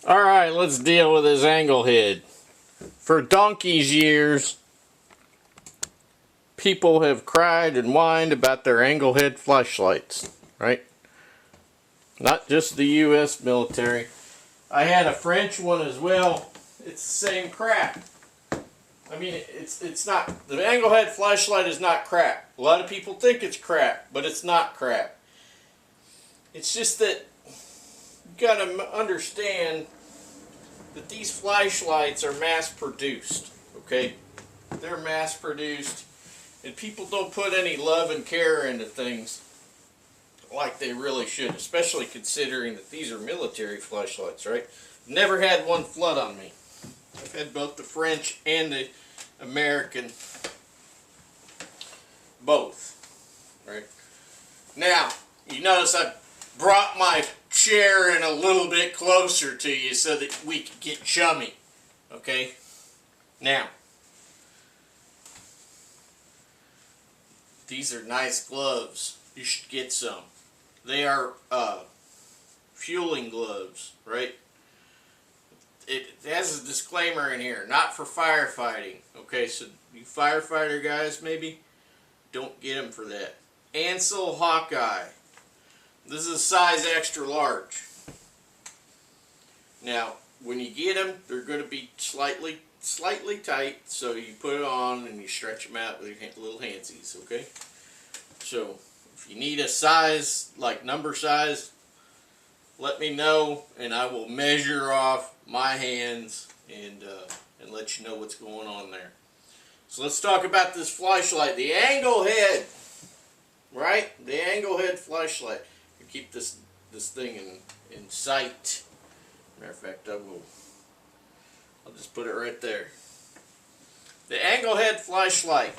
Alright, let's deal with this angle head. For donkey's years, people have cried and whined about their angle head flashlights, right? Not just the US military. I had a French one as well. It's the same crap. I mean, it's not, the angle head flashlight is not crap. A lot of people think it's crap, but it's not crap. It's just that you gotta understand that these flashlights are mass produced, okay? They're mass produced, and people don't put any love and care into things like they really should, especially considering that these are military flashlights, right? Never had one flood on me. I've had both the French and the American, both, right? Now, you notice I brought my chair in a little bit closer to you so that we could get chummy, okay? Now, these are nice gloves. You should get some. They are fueling gloves, right? It has a disclaimer in here, not for firefighting. Okay, so you firefighter guys, maybe, don't get them for that. Ansel Hawkeye. This is a size extra large. Now, when you get them, they're going to be slightly tight, so you put it on and you stretch them out with your little handsies, okay? So, if you need a size, like number size, let me know and I will measure off my hands and let you know what's going on there. So let's talk about this flashlight. The angle head, right? The angle head flashlight. You keep this thing in sight. Matter of fact, I'll just put it right there. The angle head flashlight.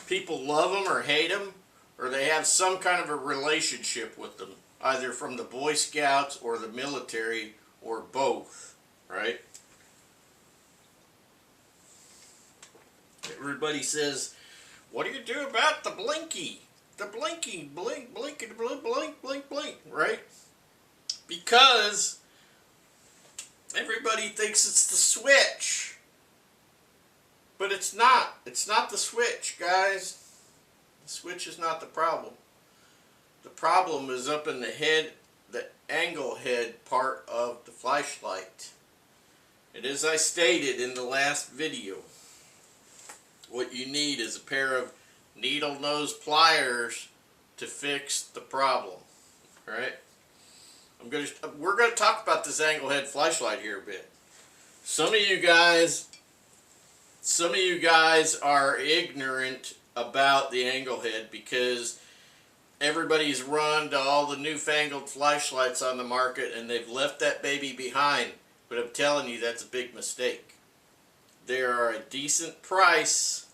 People love them or hate them, or they have some kind of a relationship with them, either from the Boy Scouts or the military or both, right? Everybody says, what do you do about the blinky? The blinky, blink, blink, blink, blink, blink, blink, right? Because everybody thinks it's the switch. But it's not. It's not the switch, guys. The switch is not the problem. The problem is up in the head, the angle head part of the flashlight. And as I stated in the last video, what you need is a pair of needle nose pliers to fix the problem. Alright? We're going to talk about this angle head flashlight here a bit. Some of you guys are ignorant about the angle head because everybody's run to all the newfangled flashlights on the market and they've left that baby behind. But I'm telling you, that's a big mistake. They are a decent price,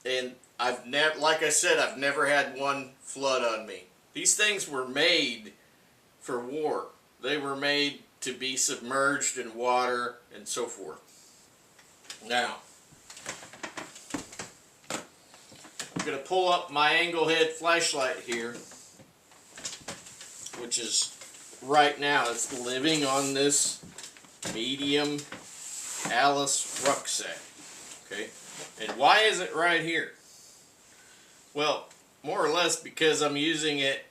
and like I said, I've never had one flood on me. These things were made for war. They were made to be submerged in water and so forth. Now, I'm going to pull up my angle head flashlight here, which is right now, it's living on this medium Alice rucksack. Okay, and why is it right here? Well, more or less because I'm using it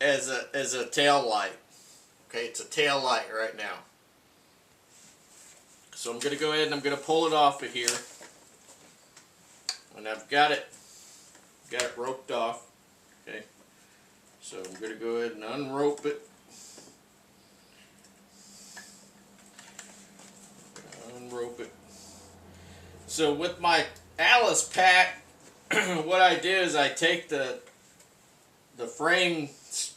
as a tail light. Okay, it's a tail light right now. So I'm going to go ahead and I'm going to pull it off of here. And I've got it roped off. Okay. So I'm going to go ahead and unrope it. Unrope it. So with my Alice pack, what I do is I take the frame,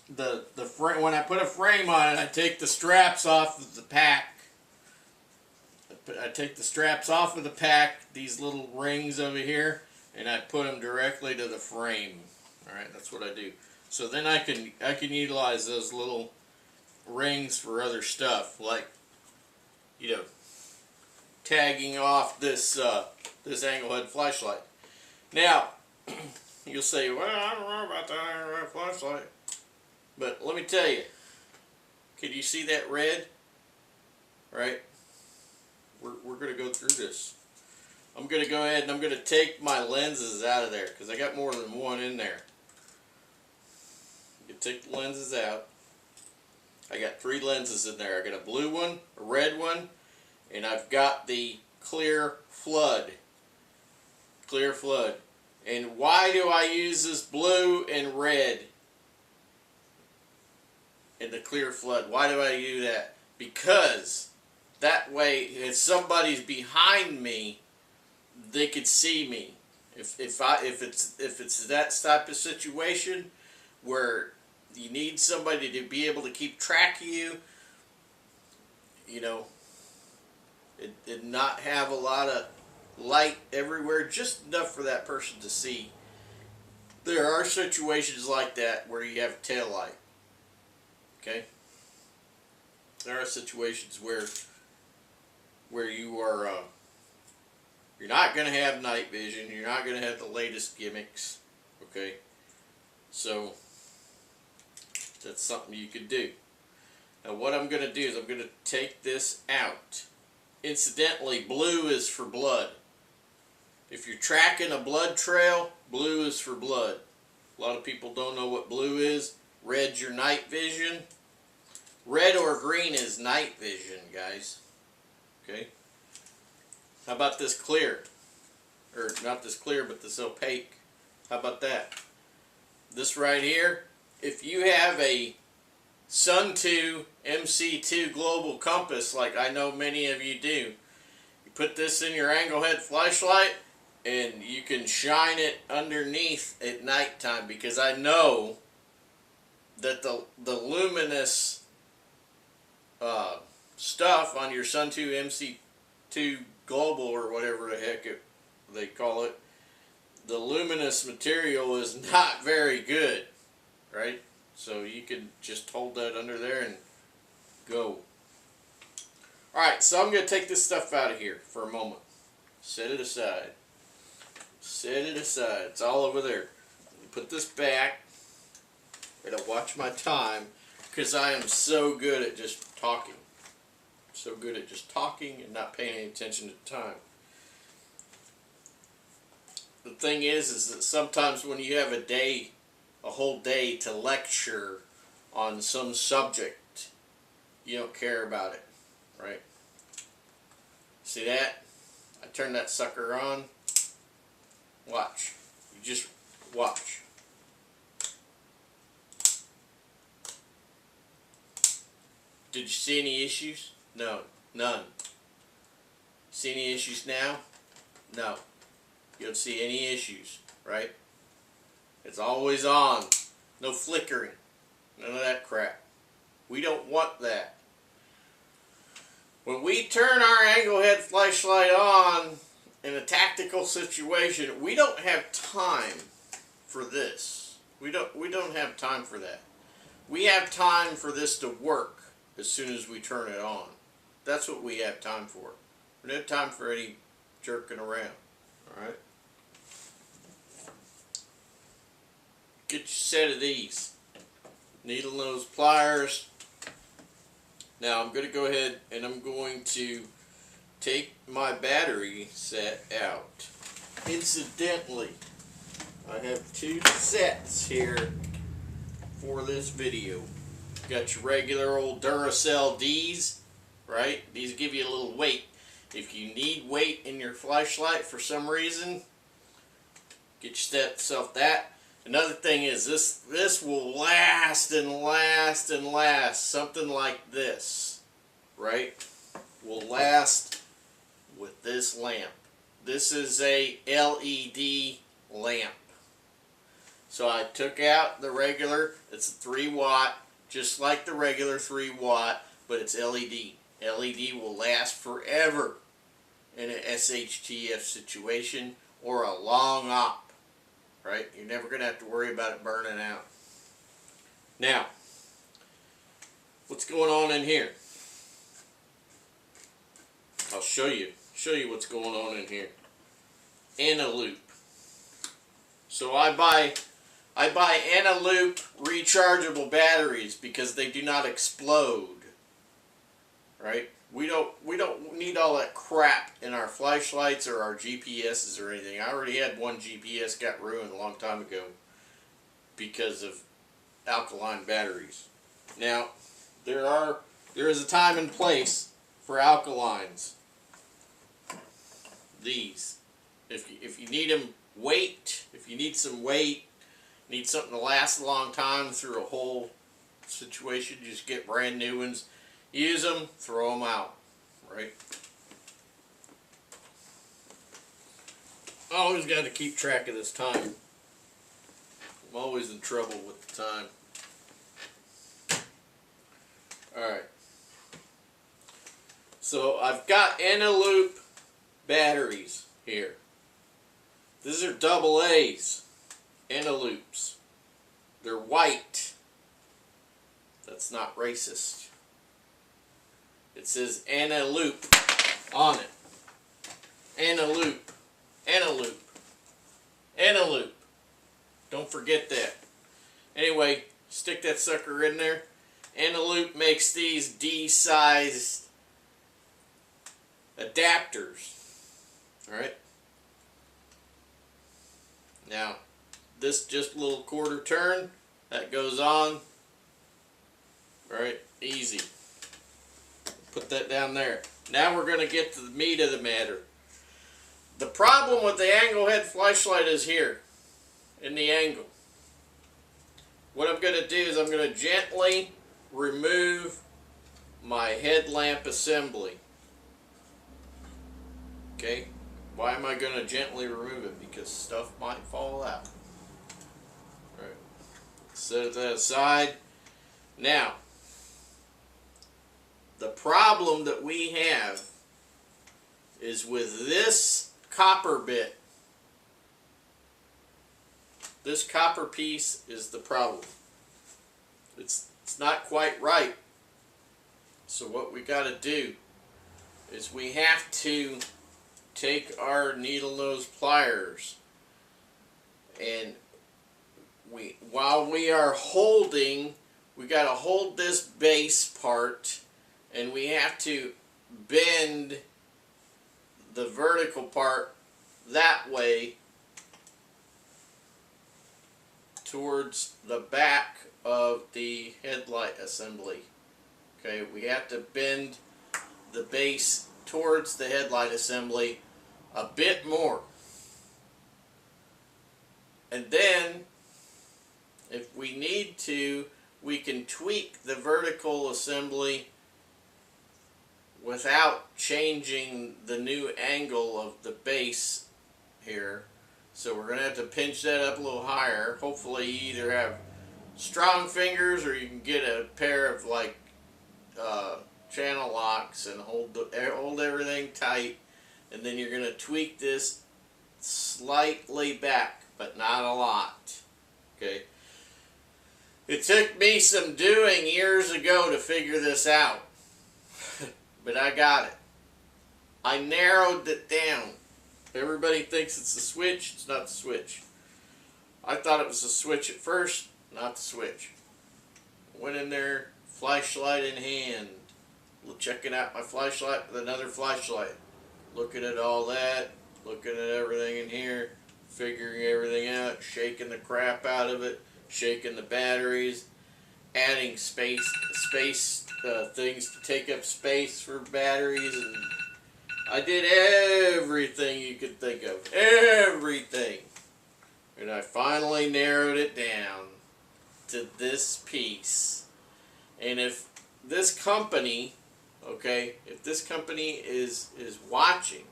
when I put a frame on it, I take the straps off of the pack. I take the straps off of the pack, these little rings over here, and I put them directly to the frame. Alright, that's what I do. So then I can utilize those little rings for other stuff, like, you know, tagging off this angle head flashlight. Now, you'll say, well, I don't know about the angle head flashlight. But let me tell you, Can you see that red? Right? We're going to go through this. I'm going to go ahead and I'm going to take my lenses out of there because I got more than one in there. You take the lenses out. I got 3 lenses in there. I got a blue one, a red one, and I've got the clear flood. Clear flood. And why do I use this blue and red in the clear flood? Why do I do that? Because that way, if somebody's behind me, they could see me. If it's that type of situation where you need somebody to be able to keep track of you, you know, and not have a lot of light everywhere, just enough for that person to see. There are situations like that where you have a tail light. Okay? There are situations where you are you're not going to have night vision. You're not going to have the latest gimmicks. Okay? So that's something you could do. Now what I'm going to do is I'm going to take this out. Incidentally, blue is for blood. If you're tracking a blood trail, blue is for blood. A lot of people don't know what blue is. Red's your night vision. Red or green is night vision, guys. Okay? How about this clear? Or not this clear, but this opaque. How about that? This right here, if you have a Sun 2 MC2 global compass, like I know many of you do, you put this in your angle head flashlight and you can shine it underneath at nighttime, because I know that the luminous stuff on your Sun 2 MC2 global, or whatever the heck they call it, the luminous material is not very good, right? So you can just hold that under there and go. Alright, so I'm going to take this stuff out of here for a moment. Set it aside. Set it aside. It's all over there. Put this back. I gotta watch my time, because I am so good at just talking. So good at just talking and not paying any attention to time. The thing is that sometimes when you have a whole day to lecture on some subject, you don't care about it, right? See that? I turn that sucker on. Watch. You just watch. Did you see any issues? No. None. See any issues now? No. You don't see any issues, right? It's always on. No flickering. None of that crap. We don't want that. When we turn our angle head flashlight on in a tactical situation, we don't have time for this. We don't have time for that. We have time for this to work as soon as we turn it on. That's what we have time for. We don't have time for any jerking around. Alright? Get your set of these. Needle nose pliers. Now I'm going to go ahead and I'm going to take my battery set out. Incidentally, I have 2 sets here for this video. Got your regular old Duracell D's, right? These give you a little weight. If you need weight in your flashlight for some reason, get yourself that. Another thing is this will last and last and last. Something like this, right? Will last with this lamp. This is a LED lamp. So I took out the regular, it's a 3 watt, just like the regular 3 watt, but it's LED. LED will last forever in an SHTF situation or a long op. Right? You're never going to have to worry about it burning out. Now, what's going on in here? I'll show you what's going on in here. And a loop. So I buy I buy Loop rechargeable batteries because they do not explode. Right? We don't need all that crap in our flashlights or our GPSs or anything. I already had one GPS got ruined a long time ago because of alkaline batteries. Now, there is a time and place for alkalines. These, if you need them if you need some weight, need something to last a long time through a whole situation, just get brand new ones. Use them, throw them out, right? I always got to keep track of this time. I'm always in trouble with the time. Alright. So I've got Loop batteries here. These are AA's. Loops. They're white. That's not racist. It says Loop on it. Loop. Loop. Loop. Don't forget that. Anyway, stick that sucker in there. Loop makes these D-sized adapters. Alright? Now, this just a little quarter turn. That goes on. Alright? Easy. Put that down there. Now we're going to get to the meat of the matter. The problem with the angle head flashlight is here. In the angle. What I'm going to do is I'm going to gently remove my headlamp assembly. Okay? Why am I going to gently remove it? Because stuff might fall out. Alright. Set that aside. Now, the problem that we have is with this copper bit. This copper piece is the problem. It's not quite right. So what we got to do is we have to take our needle nose pliers and while we are holding, we got to hold this base part and we have to bend the vertical part that way towards the back of the headlight assembly. Okay, we have to bend the base towards the headlight assembly a bit more. And then, if we need to, we can tweak the vertical assembly without changing the new angle of the base here. So we're going to have to pinch that up a little higher. Hopefully you either have strong fingers or you can get a pair of like channel locks and hold everything tight, and then you're going to tweak this slightly back, but not a lot. Okay. It took me some doing years ago to figure this out, but I got it. I narrowed it down. Everybody thinks it's the switch. It's not the switch. I thought it was the switch at first, not the switch. Went in there, flashlight in hand, checking out my flashlight with another flashlight, looking at all that, looking at everything in here, figuring everything out, shaking the crap out of it, shaking the batteries, adding space things to take up space for batteries, and I did everything you could think of. Everything. And I finally narrowed it down to this piece. And if this company, okay, if this company is watching,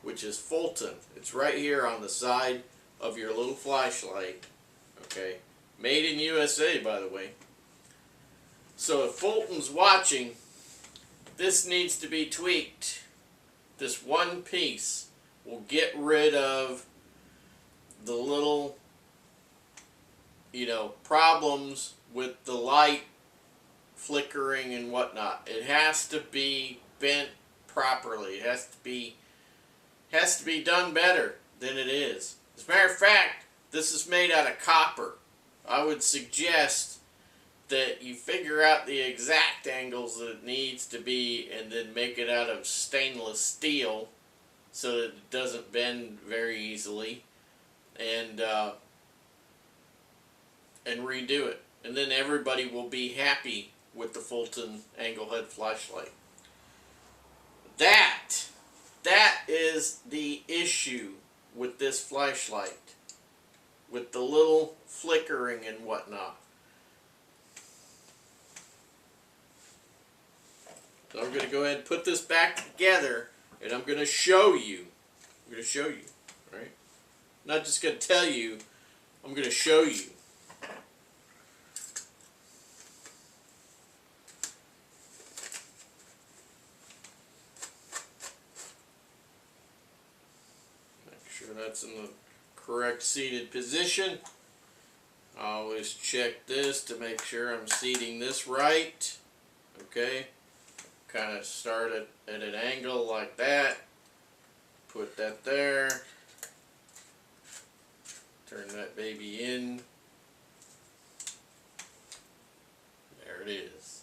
which is Fulton, it's right here on the side of your little flashlight, okay, made in USA, by the way. So if Fulton's watching, this needs to be tweaked. This one piece will get rid of the little, problems with the light flickering and whatnot. It has to be bent properly. It has to be done better than it is. As a matter of fact, this is made out of copper. I would suggest that you figure out the exact angles that it needs to be and then make it out of stainless steel so that it doesn't bend very easily, and redo it. And then everybody will be happy with the Fulton angle head flashlight. That is the issue with this flashlight, with the little flickering and whatnot. So I'm going to go ahead and put this back together, and I'm going to show you. I'm going to show you, right? I'm not just going to tell you, I'm going to show you. Make sure that's in the correct seated position. I always check this to make sure I'm seating this right. Okay. Kind of start it at an angle like that. Put that there. Turn that baby in. There it is.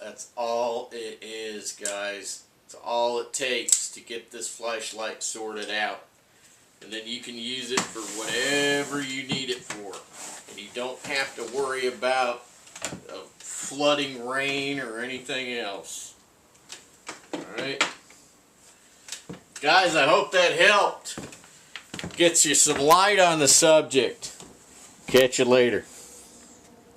That's all it is, guys. It's all it takes to get this flashlight sorted out. And then you can use it for whatever you need it for. And you don't have to worry about flooding rain or anything else. Alright. Guys, I hope that helped. Gets you some light on the subject. Catch you later.